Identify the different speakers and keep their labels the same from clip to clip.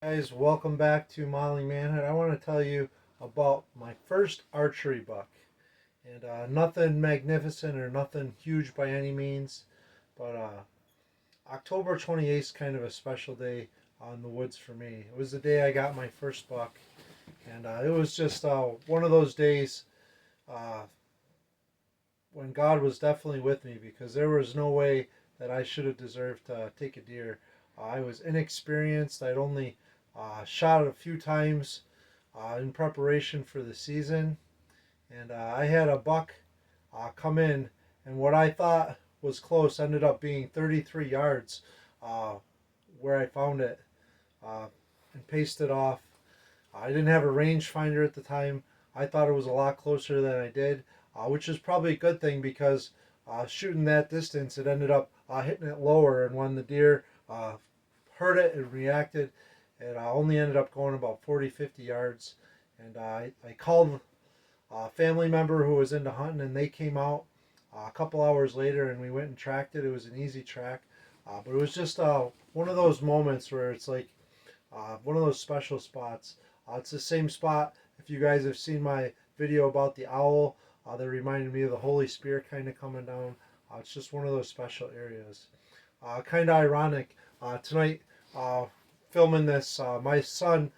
Speaker 1: Guys, welcome back to Modeling Manhood. I want to tell you about my first archery buck. And nothing magnificent or nothing huge by any means, but October 28th is kind of a special day on the woods for me. It was the day I got my first buck, and it was just one of those days uh, when God was definitely with me because there was no way that I should have deserved to take a deer. I was inexperienced. I'd only shot it a few times in preparation for the season, and I had a buck come in, and what I thought was close ended up being 33 yards uh, where I found it and paced it off. I didn't have a rangefinder at the time. I thought it was a lot closer than I did, which is probably a good thing because shooting that distance, it ended up hitting it lower, and when the deer heard it and reacted, it only ended up going about 40, 50 yards. And I called a family member who was into hunting, and they came out a couple hours later, and we went and tracked it. It was an easy track, but it was just one of those moments where it's like one of those special spots. It's the same spot. If you guys have seen my video about the owl, that reminded me of the Holy Spirit kind of coming down. It's just one of those special areas. Kind of ironic. Tonight, filming this, my son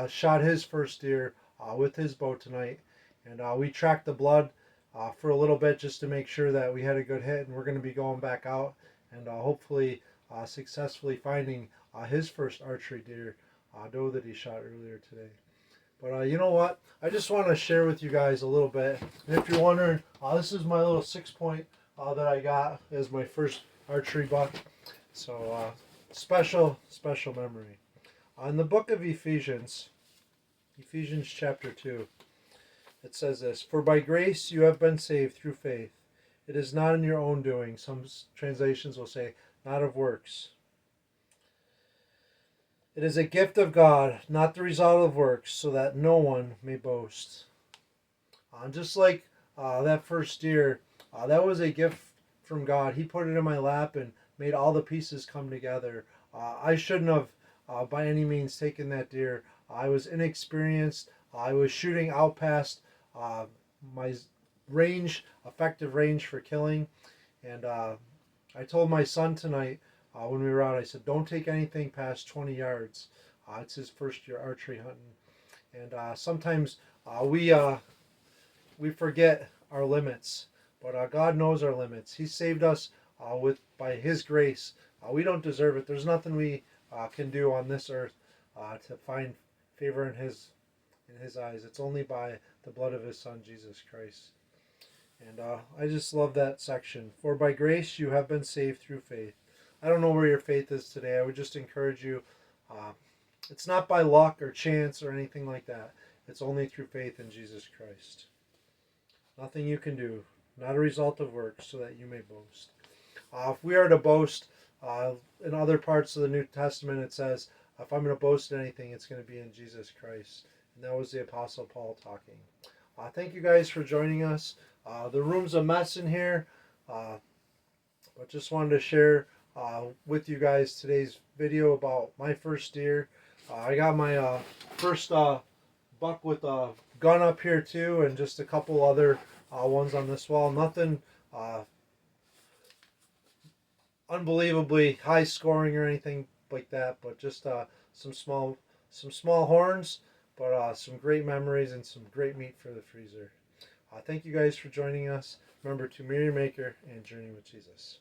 Speaker 1: shot his first deer with his bow tonight, and we tracked the blood for a little bit just to make sure that we had a good hit, and we're going to be going back out and hopefully successfully finding his first archery deer doe that he shot earlier today. But you know what? I just want to share with you guys a little bit. And if you're wondering, this is my little 6-point that I got as my first archery buck. So special memory. In the book of Ephesians, Ephesians chapter 2, it says this: "For by grace you have been saved through faith. It is not in your own doing." Some translations will say, "not of works. It is a gift of God, not the result of works, so that no one may boast." Just like that first deer, that was a gift from God. He put it in my lap and made all the pieces come together. I shouldn't have, by any means, taken that deer. I was inexperienced. I was shooting out past my effective range for killing. And I told my son tonight when we were out, I said, don't take anything past 20 yards. It's his first year archery hunting. And sometimes we forget our limits, but God knows our limits. He saved us by His grace. We don't deserve it. There's nothing we can do on this earth to find favor in His eyes. It's only by the blood of His Son Jesus Christ. And I just love that section. For by grace you have been saved through faith. I don't know where your faith is today. I would just encourage you. It's not by luck or chance or anything like that. It's only through faith in Jesus Christ. Nothing you can do, not a result of works, so that you may boast. If we are to boast, in other parts of the New Testament it says, if I'm going to boast in anything, it's going to be in Jesus Christ. And that was the Apostle Paul talking. Thank you guys for joining us. The room's a mess in here, but just wanted to share with you guys today's video about my first deer. I got my first buck with a gun up here too, and just a couple other ones on this wall. Nothing unbelievably high scoring or anything like that, but just some small horns, but some great memories and some great meat for the freezer. Thank you guys for joining us. Remember to mirror your maker and journey with Jesus.